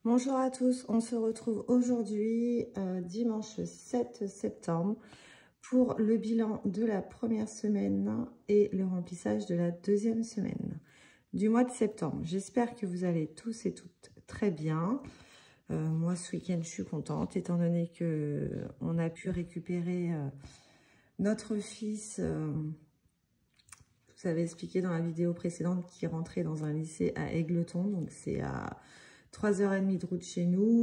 Bonjour à tous, on se retrouve aujourd'hui, dimanche 7 septembre, pour le bilan de la première semaine et le remplissage de la deuxième semaine du mois de septembre. J'espère que vous allez tous et toutes très bien. Moi, ce week-end, je suis contente, étant donné qu'on a pu récupérer notre fils, je vous avais expliqué dans la vidéo précédente, qui rentrait dans un lycée à Égletons, donc c'est à 3h30 de route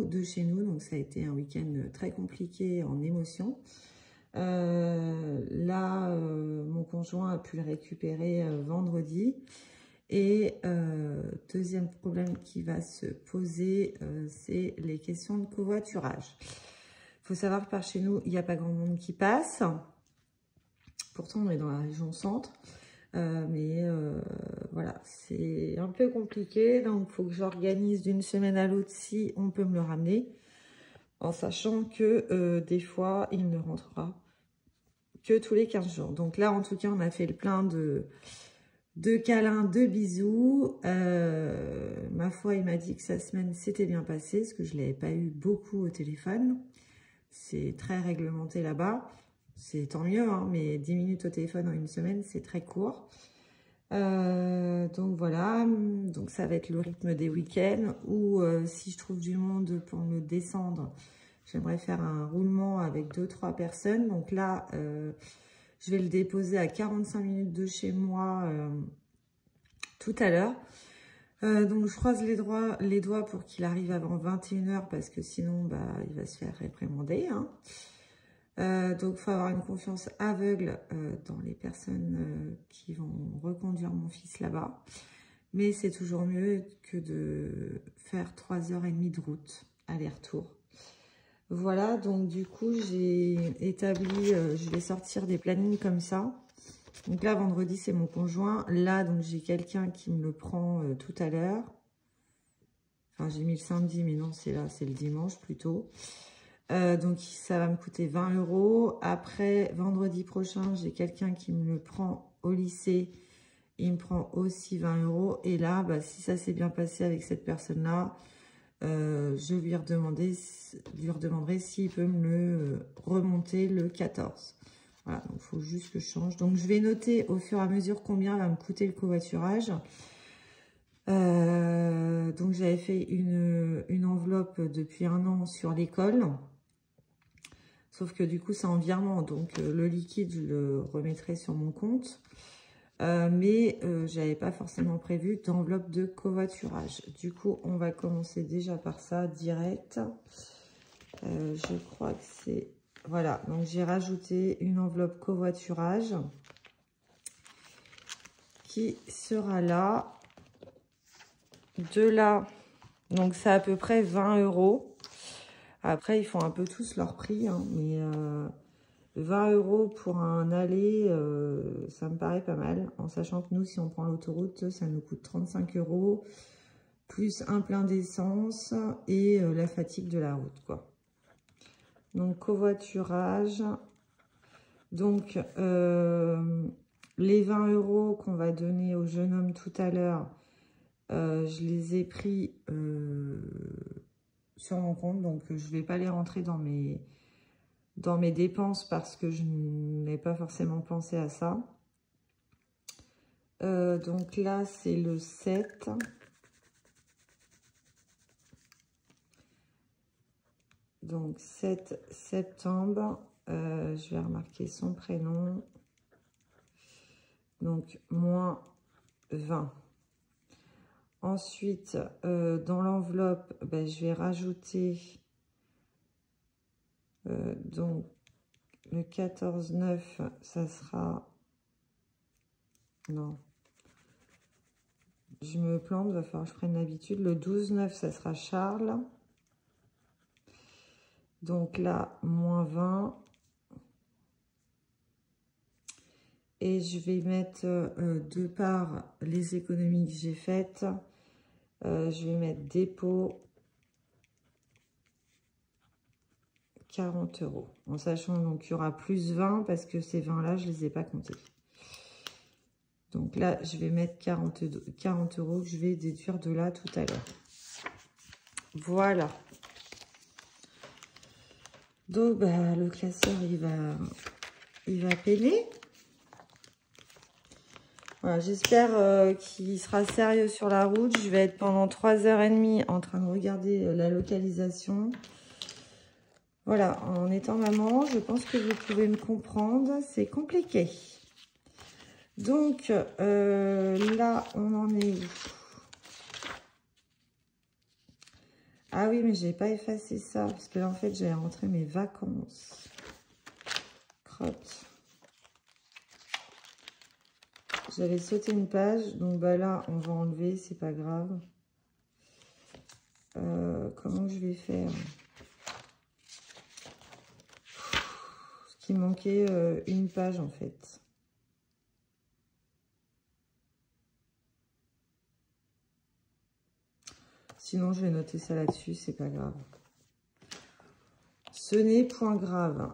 de chez nous, donc ça a été un week-end très compliqué en émotion. Mon conjoint a pu le récupérer vendredi. Et deuxième problème qui va se poser, c'est les questions de covoiturage. Il faut savoir que par chez nous, il n'y a pas grand monde qui passe. Pourtant, on est dans la région centre. Voilà, c'est un peu compliqué, donc il faut que j'organise d'une semaine à l'autre si on peut me le ramener, en sachant que des fois, il ne rentrera que tous les 15 jours. Donc là, en tout cas, on a fait le plein de câlins, de bisous. Ma foi, il m'a dit que sa semaine s'était bien passée, parce que je ne l'avais pas eu beaucoup au téléphone. C'est très réglementé là-bas. C'est tant mieux, hein, mais 10 minutes au téléphone en une semaine, c'est très court. Donc voilà, donc ça va être le rythme des week-ends, ou si je trouve du monde pour me descendre, j'aimerais faire un roulement avec 2-3 personnes. Donc là, je vais le déposer à 45 minutes de chez moi tout à l'heure. Donc je croise les doigts pour qu'il arrive avant 21h, parce que sinon il va se faire réprimander, hein. Donc, il faut avoir une confiance aveugle dans les personnes qui vont reconduire mon fils là-bas. Mais c'est toujours mieux que de faire 3h30 de route, aller-retour. Voilà, donc du coup, j'ai établi, je vais sortir des plannings comme ça. Donc là, vendredi, c'est mon conjoint. Là, donc j'ai quelqu'un qui me le prend tout à l'heure. Enfin, j'ai mis le samedi, mais non, c'est là, c'est le dimanche plutôt. Donc ça va me coûter 20 €. Après, vendredi prochain, j'ai quelqu'un qui me le prend au lycée. Il me prend aussi 20 €. Et là, si ça s'est bien passé avec cette personne-là, je lui redemanderai s'il peut me le remonter le 14. Voilà, donc il faut juste que je change. Donc je vais noter au fur et à mesure combien va me coûter le covoiturage. Donc j'avais fait une enveloppe depuis 1 an sur l'école. Sauf que du coup, c'est en virement. Donc, le liquide, je le remettrai sur mon compte. Mais je n'avais pas forcément prévu d'enveloppe de covoiturage. Du coup, on va commencer déjà par ça, direct. Je crois que c'est... Voilà, donc j'ai rajouté une enveloppe covoiturage qui sera là. De là, donc c'est à peu près 20 €. Après, ils font un peu tous leur prix, hein, mais 20 € pour un aller, ça me paraît pas mal. En sachant que nous, si on prend l'autoroute, ça nous coûte 35 €, plus un plein d'essence et la fatigue de la route, quoi. Donc, covoiturage. Donc, les 20 € qu'on va donner au jeune homme tout à l'heure, je les ai pris sur mon compte, donc je ne vais pas les rentrer dans mes dépenses parce que je n'ai pas forcément pensé à ça. Donc là, c'est le 7. Donc 7 septembre. Je vais remarquer son prénom. Donc moins 20. Ensuite, dans l'enveloppe, je vais rajouter donc le 14-9, ça sera... Non. Je me plante, il va falloir que je prenne l'habitude. Le 12-9, ça sera Charles. Donc là, moins 20. Et je vais mettre de part les économies que j'ai faites. Je vais mettre dépôt 40 €. En sachant donc qu'il y aura plus 20 parce que ces 20 là, je ne les ai pas comptés. Donc là, je vais mettre 40 € que je vais déduire de là tout à l'heure. Voilà. Donc, bah, le classeur, il va peiner. Voilà, j'espère qu'il sera sérieux sur la route. Je vais être pendant 3h30 en train de regarder la localisation. Voilà, en étant maman, je pense que vous pouvez me comprendre. C'est compliqué. Donc, là, on en est où? Ah oui, mais j'ai pas effacé ça, parce que là, en fait, j'ai rentré mes vacances. Crotte. J'avais sauté une page, donc bah là, on va enlever, c'est pas grave. Comment je vais faire? Parce qu'il manquait une page, en fait. Sinon, je vais noter ça là-dessus, c'est pas grave. Ce n'est point grave.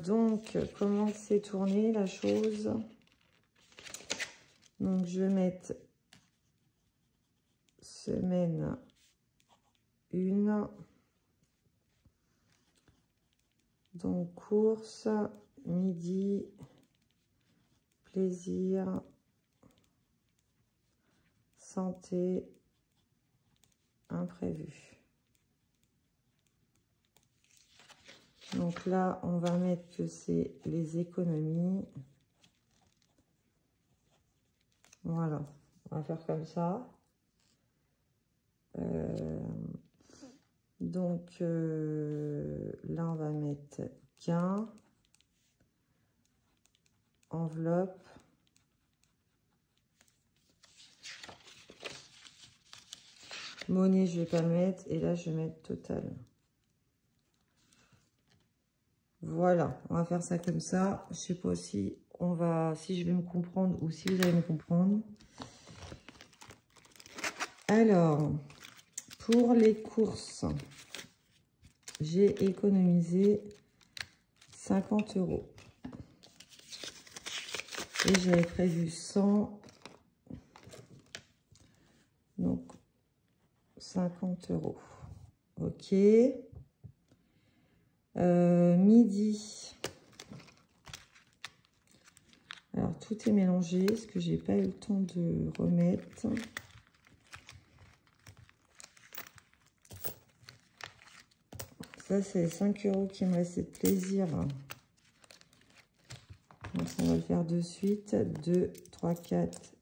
Donc, comment c'est tourné la chose? Donc, je vais mettre semaine 1. Donc, course, midi, plaisir, santé, imprévu. Donc là, on va mettre que c'est les économies. Voilà, on va faire comme ça. Donc là, on va mettre gain, enveloppe, monnaie, je vais pas le mettre, et là, je vais mettre total. Voilà, on va faire ça comme ça. Je sais pas si si je vais me comprendre ou si vous allez me comprendre. Alors, pour les courses, j'ai économisé 50 €. Et j'avais prévu 100. Donc, 50 €. Ok. Midi. Alors, tout est mélangé, parce que j'ai pas eu le temps de remettre. Ça, c'est 5 € qui me restent de plaisir. Donc, on va le faire de suite. 2, 3, 4,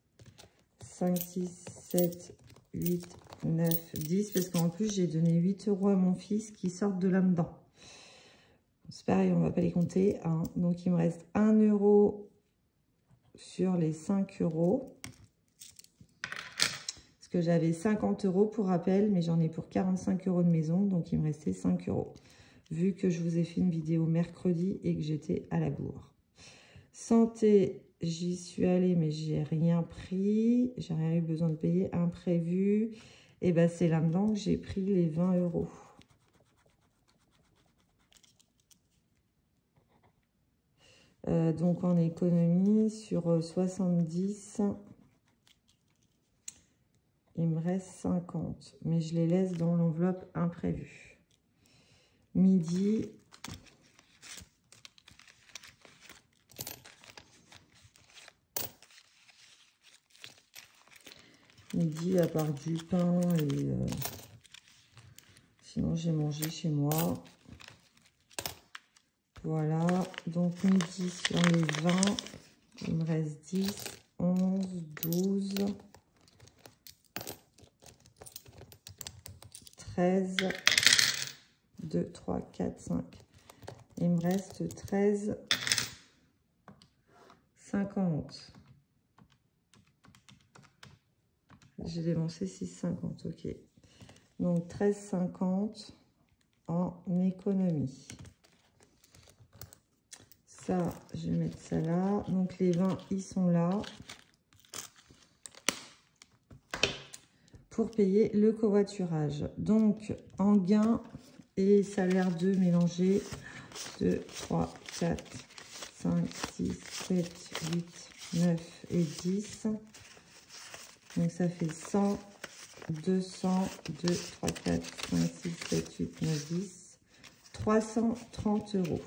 5, 6, 7, 8, 9, 10. Parce qu'en plus, j'ai donné 8 € à mon fils qui sort de là-dedans. C'est pareil, on ne va pas les compter. Hein. Donc, il me reste 1 € sur les 5 €. Parce que j'avais 50 € pour rappel, mais j'en ai pour 45 € de maison. Donc, il me restait 5 €. Vu que je vous ai fait une vidéo mercredi et que j'étais à la bourre. Santé, j'y suis allée, mais j'ai rien pris. J'ai rien eu besoin de payer. Imprévu. Et ben c'est là-dedans que j'ai pris les 20 €. Donc en économie, sur 70, il me reste 50. Mais je les laisse dans l'enveloppe imprévue. Midi. Midi, à part du pain et sinon j'ai mangé chez moi. Voilà, donc midi sur les 20, il me reste 10, 11, 12, 13, 2, 3, 4, 5. Il me reste 13, 50. J'ai dépensé 6,50, ok. Donc 13,50 en économie. Ça, je vais mettre ça là. Donc les 20, ils sont là. Pour payer le covoiturage. Donc en gain et salaire de mélanger 2, 3, 4, 5, 6, 7, 8, 9 et 10. Donc ça fait 100, 200, 2, 3, 4, 5, 6, 7, 8, 9, 10, 330 €.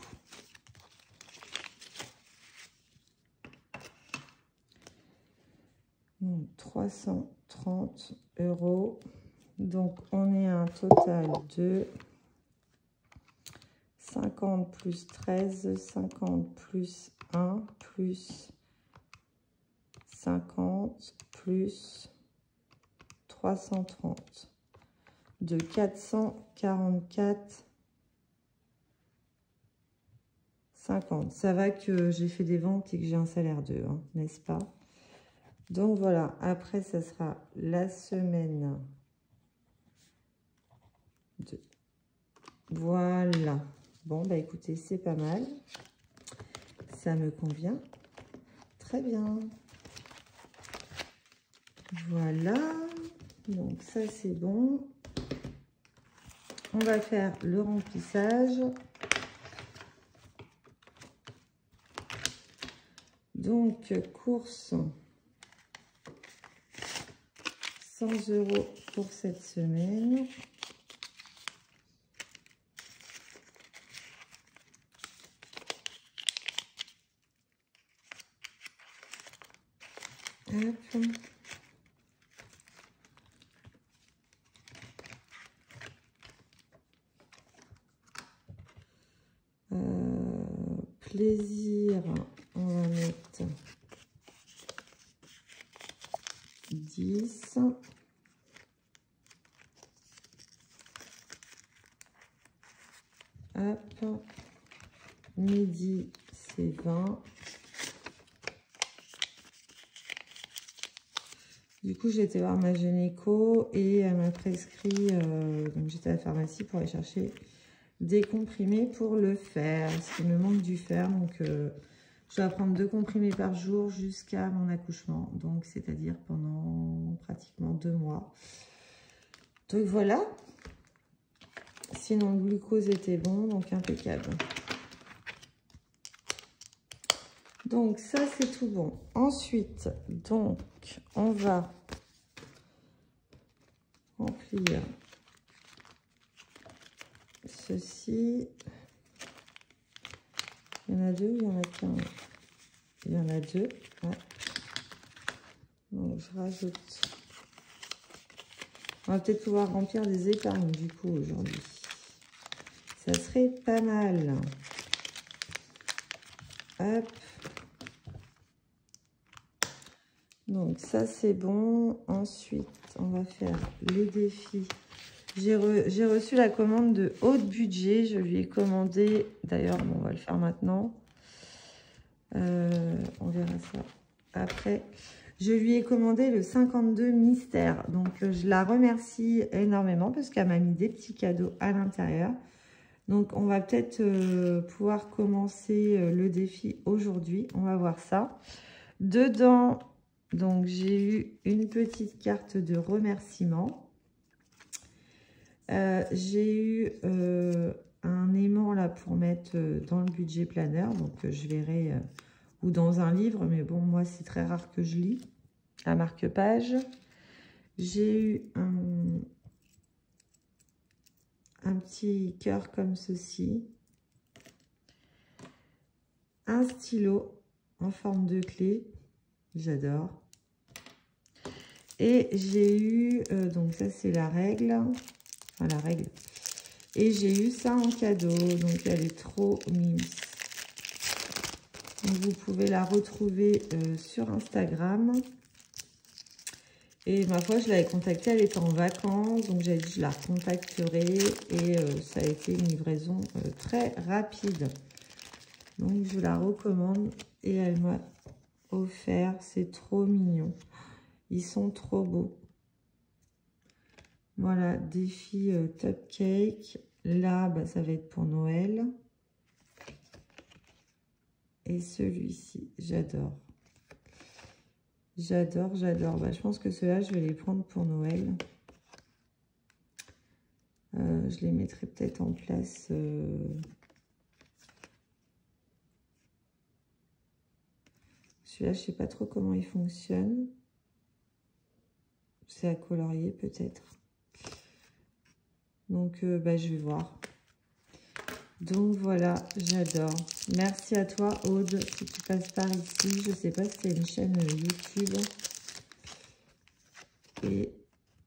Donc, 330 €. Donc, on est à un total de 50 plus 13, 50 plus 1, plus 50, plus 330, de 444,50. Ça va que j'ai fait des ventes et que j'ai un salaire de, hein, n'est-ce pas? Donc voilà, après ça sera la semaine de... Voilà. Bon, bah écoutez, c'est pas mal. Ça me convient. Très bien. Voilà. Donc ça, c'est bon. On va faire le remplissage. Donc, course 100 € pour cette semaine. Hop. Plaisir, on va mettre 10. Hop. Midi, c'est 20. Du coup, j'ai été voir ma gynéco et elle m'a prescrit, donc j'étais à la pharmacie pour aller chercher des comprimés pour le fer. Parce qu'il me manque du fer, donc je dois prendre 2 comprimés par jour jusqu'à mon accouchement. Donc, c'est-à-dire pendant pratiquement 2 mois. Donc voilà. Sinon, le glucose était bon, donc impeccable. Donc, ça, c'est tout bon. Ensuite, donc, on va remplir ceci. Il y en a 2, il y en a qu'un. Il y en a 2. Ouais. Donc, je rajoute. On va peut-être pouvoir remplir des épargnes, du coup, aujourd'hui. Ça serait pas mal. Hop. Donc, ça, c'est bon. Ensuite, on va faire les défis. J'ai reçu la commande de haut budget. Je lui ai commandé, d'ailleurs, bon, on va le faire maintenant. On verra ça après. Je lui ai commandé le 52 mystère. Donc, je la remercie énormément parce qu'elle m'a mis des petits cadeaux à l'intérieur. Donc, on va peut-être pouvoir commencer le défi aujourd'hui. On va voir ça. Dedans, donc, j'ai eu une petite carte de remerciement. J'ai eu un aimant là pour mettre dans le budget planner. Donc, je verrai... ou dans un livre, mais bon, moi, c'est très rare que je lis à marque-page. J'ai eu un petit cœur comme ceci. Un stylo en forme de clé. J'adore. Et j'ai eu, donc ça, c'est la règle. Enfin, la règle. Et j'ai eu ça en cadeau. Donc, elle est trop mimes. Donc, vous pouvez la retrouver sur Instagram. Et ma foi, je l'avais contactée, elle était en vacances. Donc, j'avais dit, je la recontacterai. Et ça a été une livraison très rapide. Donc, je la recommande. Et elle m'a offert. C'est trop mignon. Ils sont trop beaux. Voilà, défi top cake. Là, bah, ça va être pour Noël. Et celui-ci, j'adore. J'adore, j'adore. Bah, je pense que ceux-là, je vais les prendre pour Noël. Je les mettrai peut-être en place. Celui-là, je ne sais pas trop comment il fonctionne. c'est à colorier peut-être. Donc, je vais voir. Donc, voilà, j'adore. Merci à toi, Aude, si tu passes par ici. Je ne sais pas si c'est une chaîne YouTube. Et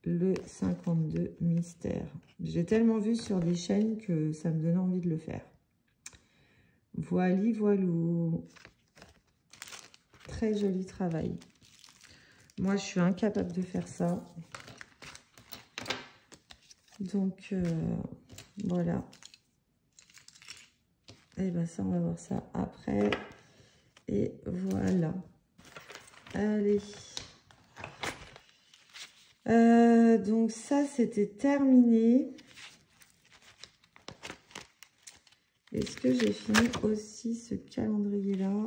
le 52 mystère. J'ai tellement vu sur des chaînes que ça me donnait envie de le faire. Voili, voilou. Très joli travail. Moi, je suis incapable de faire ça. Donc, voilà. Et bien, ça, on va voir ça après. Et voilà. Allez. Donc, ça, c'était terminé. Est-ce que j'ai fini aussi ce calendrier-là?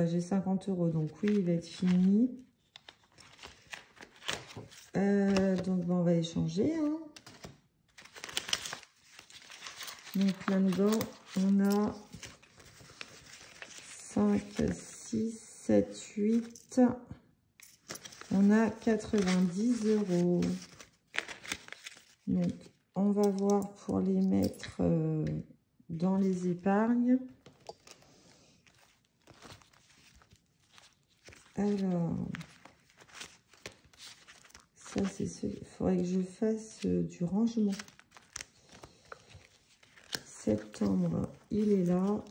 J'ai 50 €, donc oui, il va être fini. Donc, on va échanger. Hein. Donc, là-dedans, on a 5, 6, 7, 8. On a 90 €. Donc, on va voir pour les mettre dans les épargnes. Alors, ça, c'est ce. Il faudrait que je fasse du rangement. Septembre, il est là.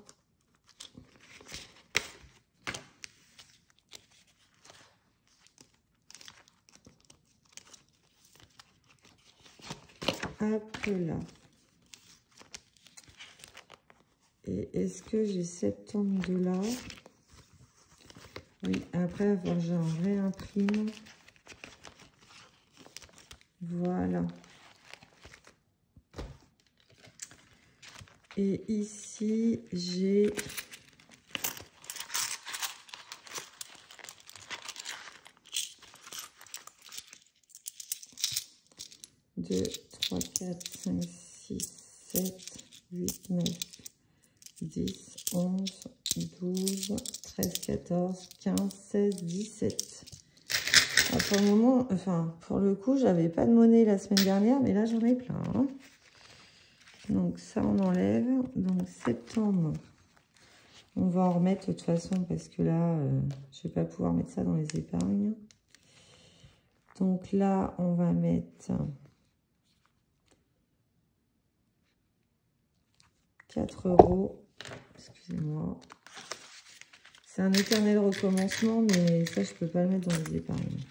Hop là. Et est-ce que j'ai septembre de là? Oui, après, avoir j'en réimprime. Voilà. Et ici, j'ai 2, 3, 4, 5, 6, 7, 8, 9, 10, 11, 12, 13, 14, 15, 16, 17. Alors pour le moment, enfin, pour le coup, j'avais pas de monnaie la semaine dernière, mais là, j'en ai plein. Hein. Donc, ça, on enlève. Donc, septembre. On va en remettre de toute façon, parce que là, je vais pas pouvoir mettre ça dans les épargnes. Donc là, on va mettre 4 €. Excusez-moi. C'est un éternel recommencement, mais ça, je peux pas le mettre dans les épargnes.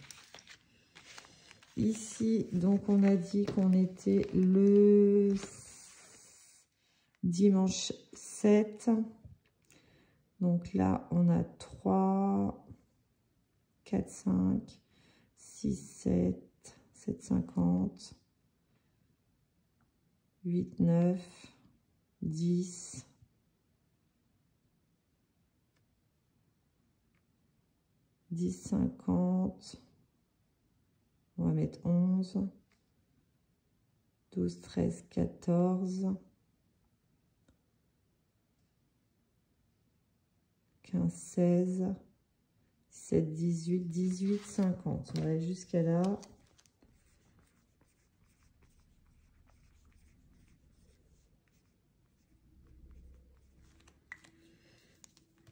Ici, donc, on a dit qu'on était le dimanche 7. Donc là, on a 3, 4, 5, 6, 7, 7, 50, 8, 9, 10, 10, 50, on va mettre 11, 12, 13, 14, 15, 16, 17, 18, 18, 50. On va aller jusqu'à là.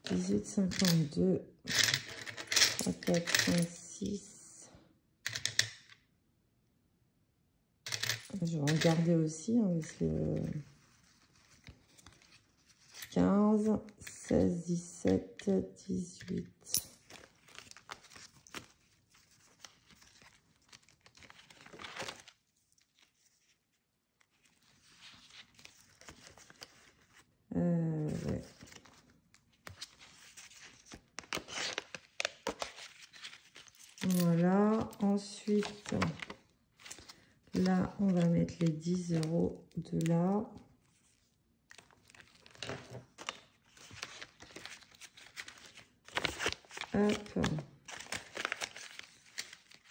« 18, 52, 3, 4, 5, 6. Je vais en garder aussi, hein, parce que 15, 16, 17, 18. Ouais. Voilà. Ensuite, là, on va mettre les 10 € de là. Hop.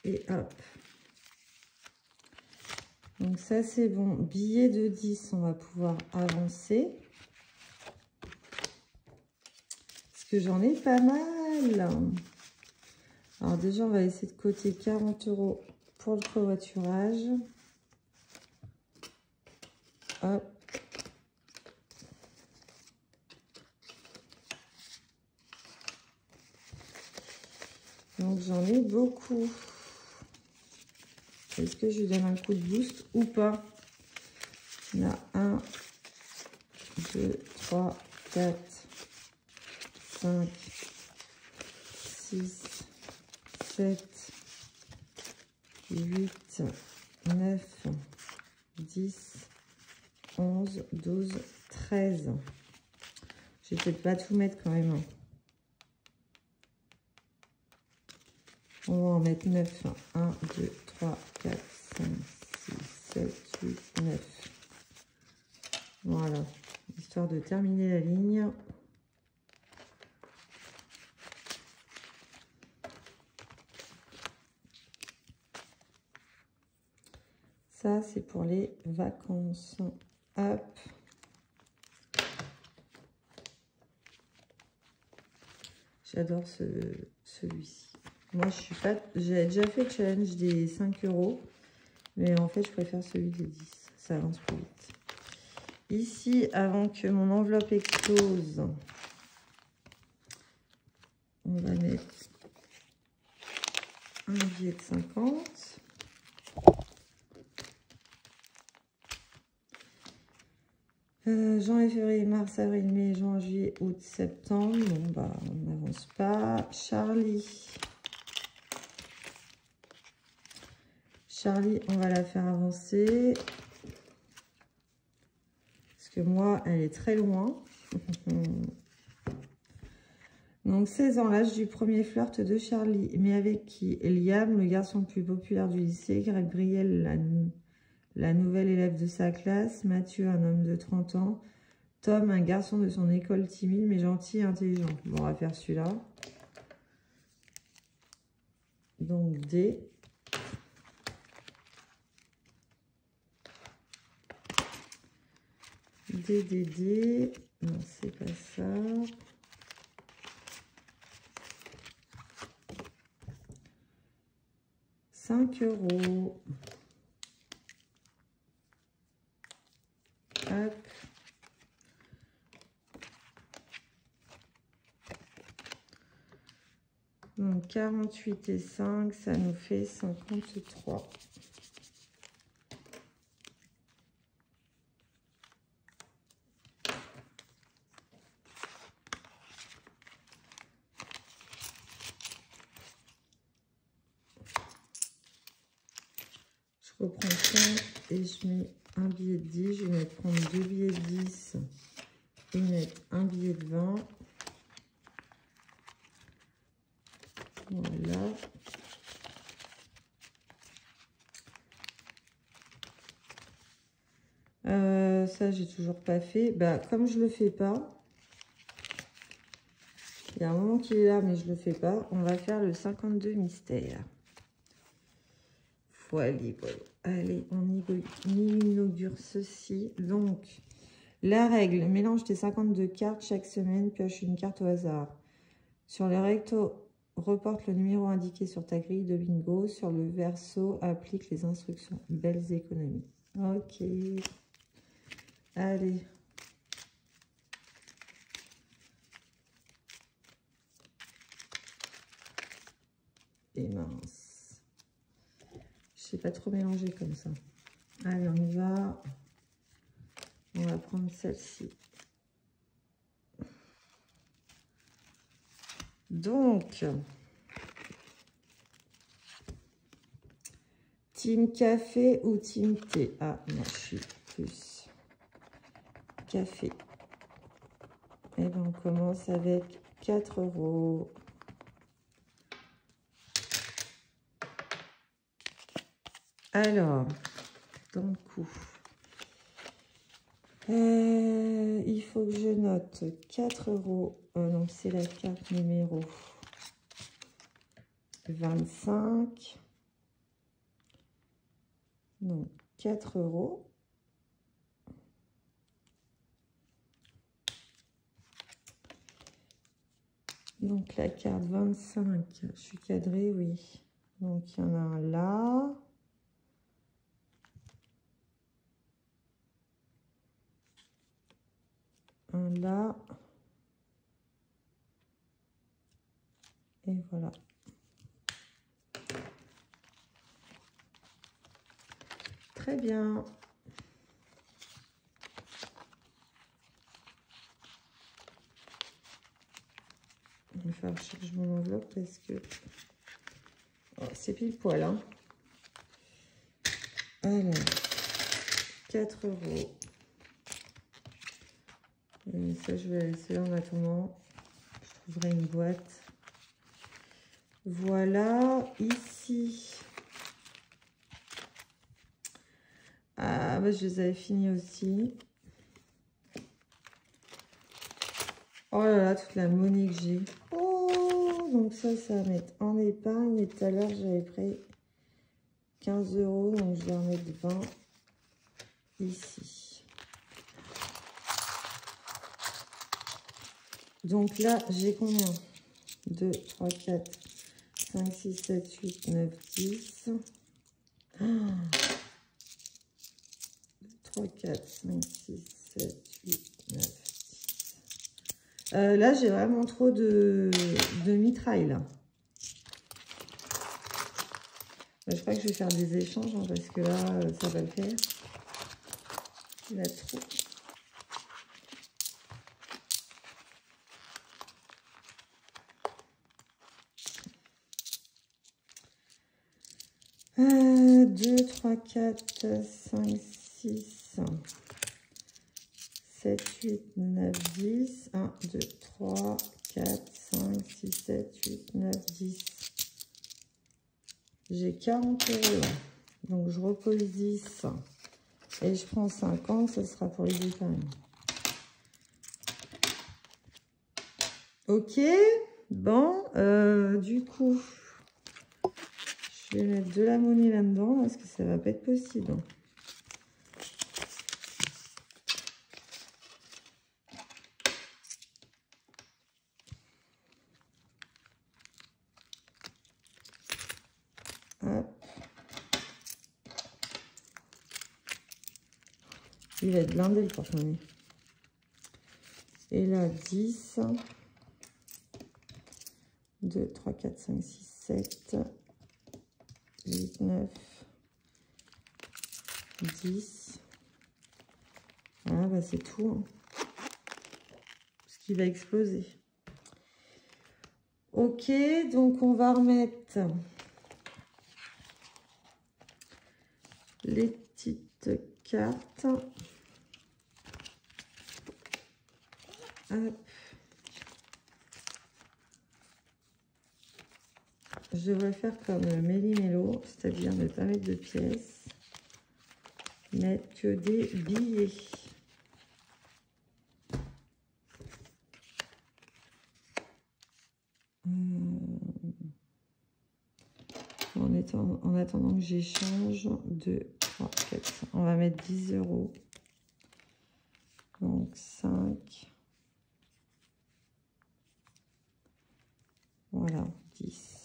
Et hop. Donc ça, c'est bon. Billet de 10, on va pouvoir avancer. Parce que j'en ai pas mal. mal. Alors déjà, on va essayer de coter 40 € pour le covoiturage. Hop. Donc j'en ai beaucoup. Est-ce que je lui donne un coup de boost ou pas? Il y en a 1, 2, 3, 4, 5, 6, 7, 8, 9, 10, 11, 12, 13. Je vais peut-être pas tout mettre quand même. On va en mettre 9. 1, 2, 3, 4, 5, 6, 7, 8, 9. Voilà. Histoire de terminer la ligne. Ça, c'est pour les vacances. Hop. J'adore celui-ci. Moi, je suis pas... J'ai déjà fait le challenge des 5 €. Mais en fait, je préfère celui des 10. Ça avance plus vite. Ici, avant que mon enveloppe explose, on va mettre un billet de 50. Janvier, février, mars, avril, mai, juin, juillet, août, septembre. Bon, bah, on n'avance pas. Charlie. Charlie, on va la faire avancer. Parce que moi, elle est très loin. Donc, 16 ans, l'âge du premier flirt de Charlie. Mais avec qui? Liam, le garçon le plus populaire du lycée. Gabriel, la nouvelle élève de sa classe. Mathieu, un homme de 30 ans. Tom, un garçon de son école timide, mais gentil et intelligent. Bon, on va faire celui-là. Donc, D. D. Non, c'est pas ça. €5. Hop. Donc 48 et 5, ça nous fait 53. Je reprends ça et je mets un billet de 10. Je vais prendre 2 billets de 10 et mettre un billet de 20. Voilà. Ça, j'ai toujours pas fait. Bah, comme je le fais pas, il y a un moment qu'il est là, mais je le fais pas. On va faire le 52 mystère. Voilà. Allez, on inaugure ceci. Donc, la règle, mélange tes 52 cartes chaque semaine, pioche une carte au hasard. Sur le recto, reporte le numéro indiqué sur ta grille de bingo. Sur le verso, applique les instructions. Belles économies. Ok. Allez. Et mince. Je sais pas trop mélanger comme ça. Allez, on y va. On va prendre celle-ci. Donc, team café ou team thé? Ah, non, je suis plus café. Et bien, on commence avec 4 €. Alors, dans le coup, il faut que je note 4 €. Donc, c'est la carte numéro 25. Donc, 4 €. Donc la carte 25, je suis cadrée, oui. Donc il y en a un là. Un là. Et voilà. Très bien. Il va falloir que je change mon enveloppe parce que oh, c'est pile poil. Hein. Alors, 4 €. Et ça, je vais laisser en attendant. Je trouverai une boîte. Voilà, ici. Ah, bah, je les avais finis aussi. Oh là là, toute la monnaie que j'ai. Oh, donc ça va mettre en épargne. Et tout à l'heure, j'avais pris 15 €. Donc, je vais en mettre 20 ici. Donc là, j'ai combien? 2, 3, 4, 5, 6, 7, 8, 9, 10. Oh. 3, 4, 5, 6, 7, 8, 9, 10. Là, j'ai vraiment trop de mitraille, là. Je crois que je vais faire des échanges, hein, parce que là, ça va le faire. Il y a trop. Euh, 2, 3, 4, 5, 6, 7, 8, 9, 10. 1, 2, 3, 4, 5, 6, 7, 8, 9, 10. J'ai 40 €. Donc, je repose 10. Et je prends 50, ce sera pour les épargnes. Ok. Bon, du coup, je vais mettre de la monnaie là-dedans parce que ça va pas être possible. Hop. Il va être blindé le porte-monnaie. Et là, 10. 2, 3, 4, 5, 6, 7, 8, 9, 10. Voilà, bah c'est tout. Hein. Ce qui va exploser. Ok, donc on va remettre les petites cartes. Hop. Je devrais faire comme Méli-Mélo, c'est-à-dire ne pas mettre de pièces, mettre que des billets. En attendant que j'échange, 2, 3, 4, 5. On va mettre 10 €. Donc 5. Voilà, 10.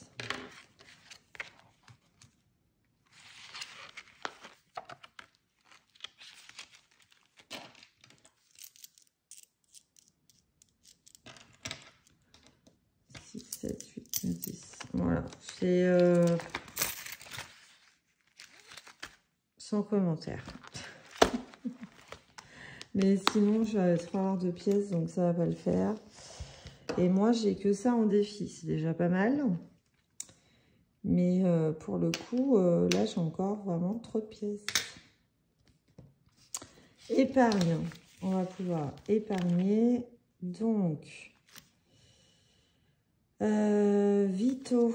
Voilà, c'est sans commentaire. Mais sinon, je vais trop avoir de pièces, donc ça va pas le faire. Et moi, j'ai que ça en défi, c'est déjà pas mal. Mais pour le coup, là, j'ai encore vraiment trop de pièces. Épargne. On va pouvoir épargner. Donc, Vito,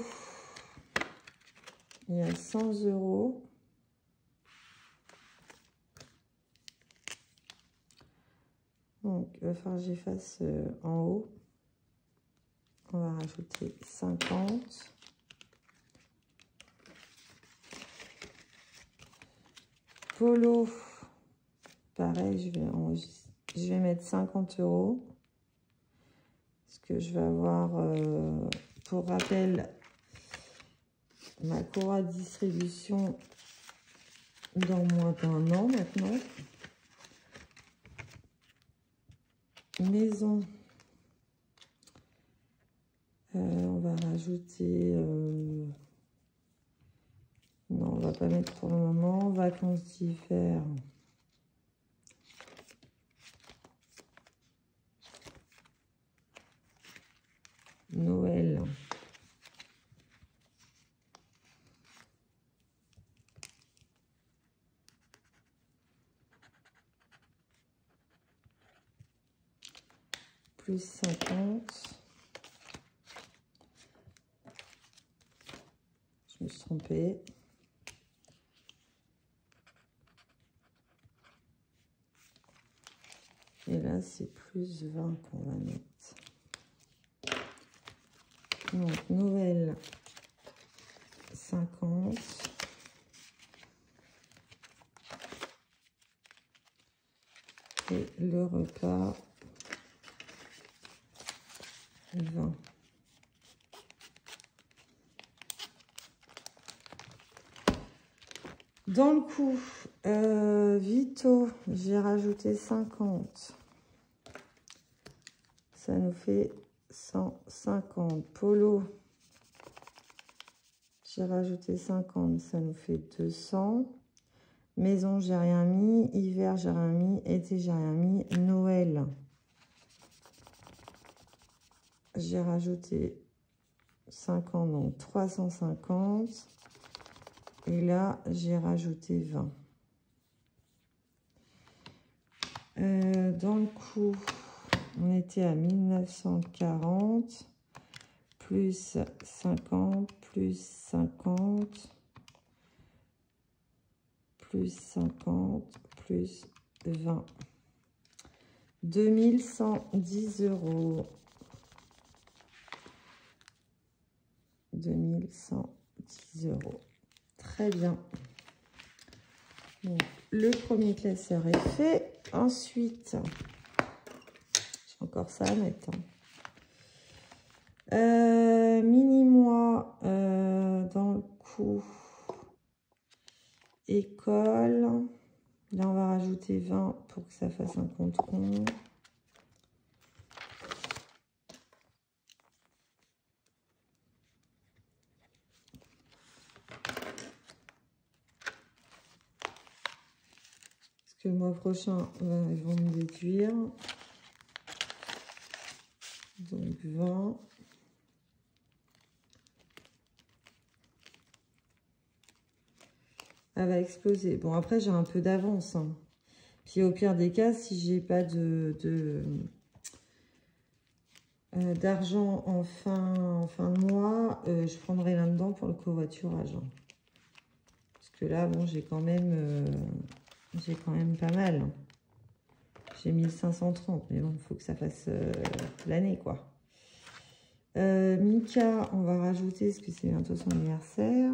il y a 100 €. Donc, il va falloir que j'efface en haut. On va rajouter 50. Polo, pareil, je vais mettre 50 €. Parce que je vais avoir, pour rappel, ma Cora distribution dans moins d'un an maintenant. Maison. On va rajouter... non, on va pas mettre pour le moment. Vacances d'hiver. Noël. Plus 50. Je me suis trompée. Et là, c'est plus 20 qu'on va mettre. Donc, Noël, 50. Et le repas, 20. Dans le coup, Vito, j'ai rajouté 50. Ça nous fait 150. Polo, j'ai rajouté 50. Ça nous fait 200. Maison, j'ai rien mis. Hiver, j'ai rien mis. Été, j'ai rien mis. Noël, j'ai rajouté 50, donc 350. Et là, j'ai rajouté 20. Dans le coup, on était à 1940, plus 50, plus 50, plus 50, plus 20. 2110 €. 2110 €. Très bien. Donc, le premier classeur est fait. Ensuite, j'ai encore ça à mettre. Mini-mois, dans le coup, école. Là, on va rajouter 20 pour que ça fasse un compte rond. Le mois prochain, ils vont me déduire. Donc 20. Elle va exploser. Bon, après, j'ai un peu d'avance. Hein. Puis au pire des cas, si j'ai pas d'argent en fin de mois, je prendrai là-dedans pour le covoiturage. Hein. Parce que là, bon, j'ai quand même pas mal. Hein. J'ai 1530, mais bon, il faut que ça fasse l'année, quoi. Mika, on va rajouter, parce que c'est bientôt son anniversaire.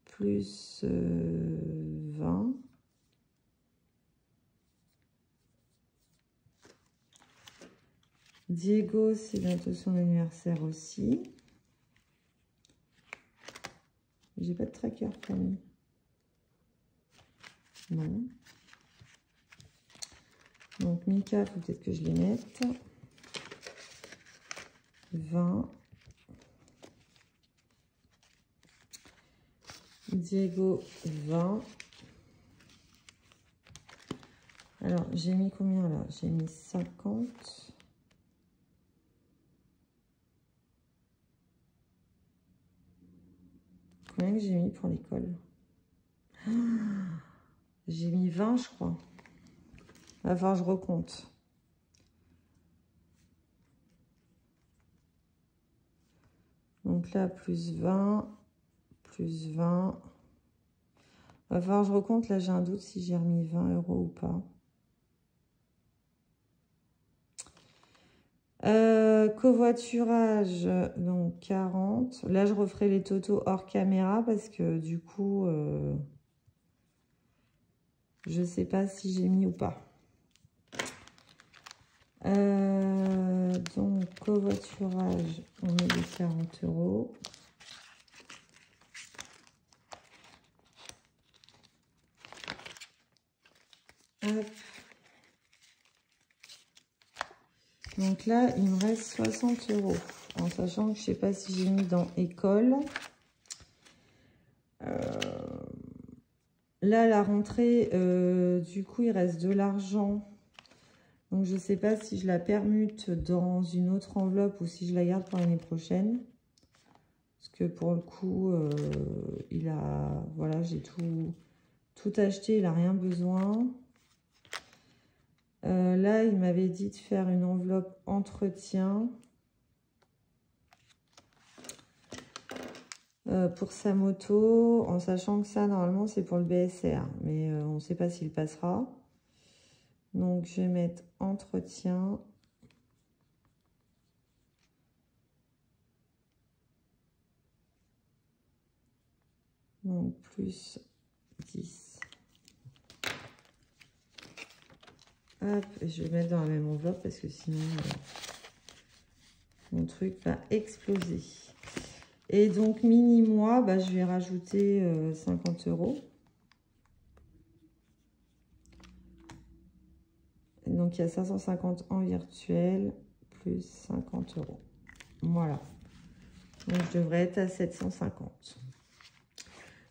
Plus 20. Diego, c'est bientôt son anniversaire aussi. J'ai pas de tracker pour lui. Non. Donc, Mika, il faut peut-être que je les mette. 20. Diego, 20. Alors, j'ai mis combien là? J'ai mis 50. Combien que j'ai mis pour l'école? J'ai mis 20, je crois. Va falloir que je recompte. Donc là, plus 20, plus 20. Va falloir que je recompte. Là, j'ai un doute si j'ai remis 20 € ou pas. Covoiturage, donc 40. Là, je referai les totaux hors caméra parce que du coup, je sais pas si j'ai mis ou pas. Donc, covoiturage, on met les 40 €. Hop. Donc là, il me reste 60 €. En sachant que je ne sais pas si j'ai mis dans école. Là, la rentrée, du coup, il reste de l'argent. Donc, je ne sais pas si je la permute dans une autre enveloppe ou si je la garde pour l'année prochaine. Parce que pour le coup, voilà, j'ai tout acheté, il n'a rien besoin. Là, il m'avait dit de faire une enveloppe entretien. Pour sa moto, en sachant que ça, normalement, c'est pour le BSR. Mais on ne sait pas s'il passera. Donc, je vais mettre entretien. Donc, plus 10. Hop, je vais mettre dans la même enveloppe parce que sinon, mon truc va exploser. Et donc, mini-mois, bah, je vais rajouter 50 €. Donc, il y a 550 en virtuel, plus 50 €. Voilà. Donc, je devrais être à 750.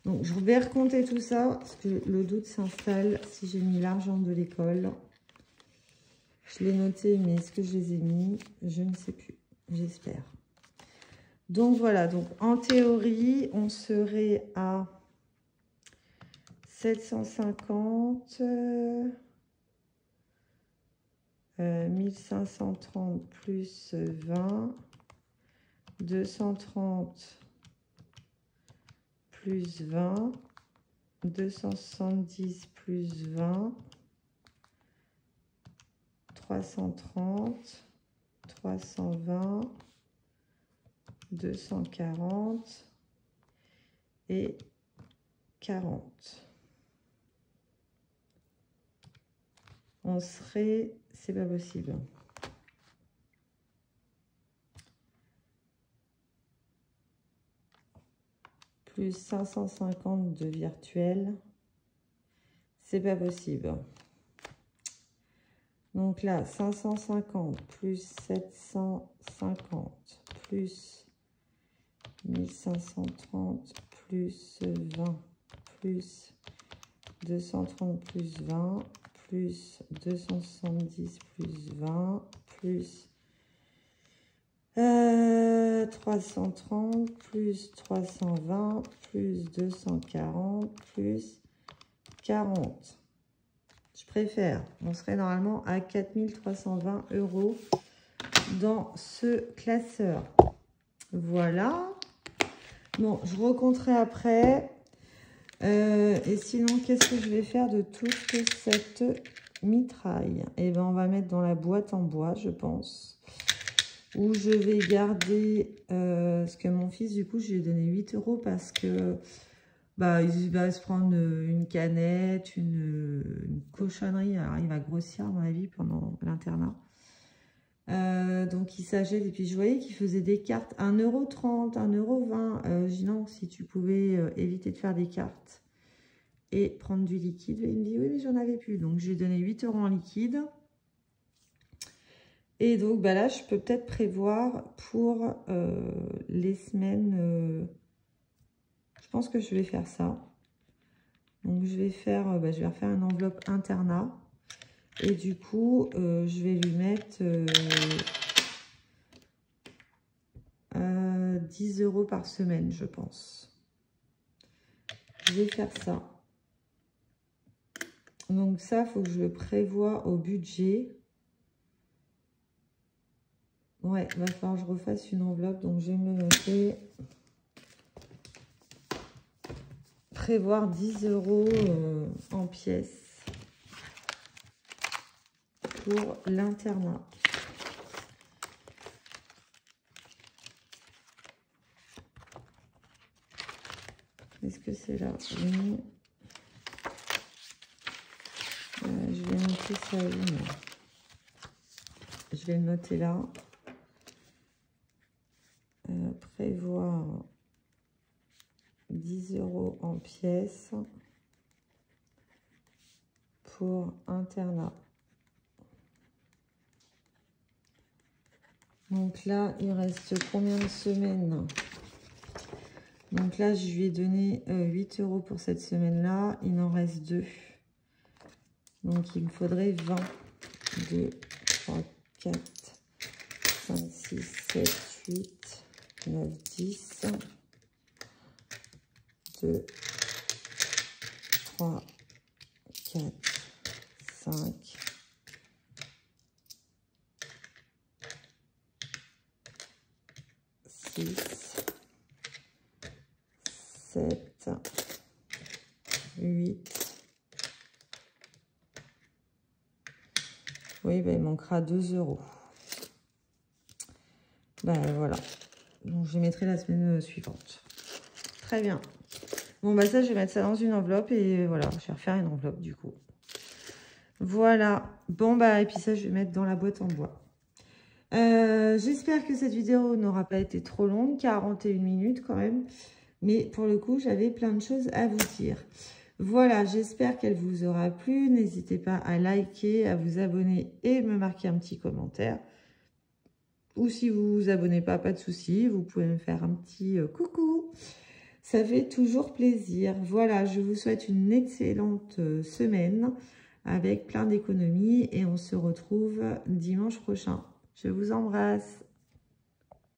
Donc, je vais recompter tout ça, parce que le doute s'installe si j'ai mis l'argent de l'école. Je l'ai noté, mais est-ce que je les ai mis? Je ne sais plus, j'espère. Donc, voilà. Donc, en théorie, on serait à 750... 1530 plus 20, 230 plus 20, 270 plus 20, 330, 320, 240 et 40. On serait... C'est pas possible. Plus 550 de virtuel. C'est pas possible. Donc là, 550 plus 750 plus 1530 plus 20 plus 230 plus 20 plus 270 plus 20 plus 330 plus 320 plus 240 plus 40. Je préfère. On serait normalement à 4320 € dans ce classeur. Voilà. Bon, je recompterai après. Et sinon, qu'est-ce que je vais faire de toute cette mitraille? Eh bien, on va mettre dans la boîte en bois, je pense. Où je vais garder... parce que mon fils, du coup, je lui ai donné 8 € parce que... Bah, il va se prendre une canette, une cochonnerie. Alors, il va grossir, à mon avis, pendant l'internat. Donc, il s'achète. Et puis, je voyais qu'il faisait des cartes 1,30 €, 1,20 €. Je dis non, si tu pouvais éviter de faire des cartes et prendre du liquide. Et il me dit, oui, mais j'en avais plus. Donc, je lui ai donné 8 € en liquide. Et donc, bah là, je peux peut-être prévoir pour les semaines... je pense que je vais faire ça. Donc, je vais faire, je vais refaire une enveloppe internat. Et du coup, je vais lui mettre 10 € par semaine, je pense. Je vais faire ça. Donc, ça, il faut que je le prévoie au budget. Ouais, il va falloir que je refasse une enveloppe. Donc, je vais me noter. Prévoir 10 € en pièces pour l'internat. Est-ce que c'est là? Oui. Je vais noter ça où? je vais le noter là. Prévoir 10 € en pièces pour internat. Donc là, il reste combien de semaines? Donc là, je lui ai donné 8 € pour cette semaine-là. Il en reste 2. Donc, il me faudrait 20. 2, 3, 4, 5, 6, 7, 8, 9, 10. 2, 3, 4, 5, 6, 7, 8. Oui, ben, il manquera 2 €. Ben voilà. Donc, je les mettrai la semaine suivante. Très bien. Bon, bah ça, je vais mettre ça dans une enveloppe et voilà, je vais refaire une enveloppe du coup. Voilà. Bon, bah, et puis ça, je vais mettre dans la boîte en bois. J'espère que cette vidéo n'aura pas été trop longue, 41 minutes quand même. Mais pour le coup, j'avais plein de choses à vous dire. Voilà, j'espère qu'elle vous aura plu. N'hésitez pas à liker, à vous abonner et me marquer un petit commentaire. Ou si vous vous abonnez pas de souci, vous pouvez me faire un petit coucou. Ça fait toujours plaisir. Voilà, je vous souhaite une excellente semaine avec plein d'économies et on se retrouve dimanche prochain. Je vous embrasse.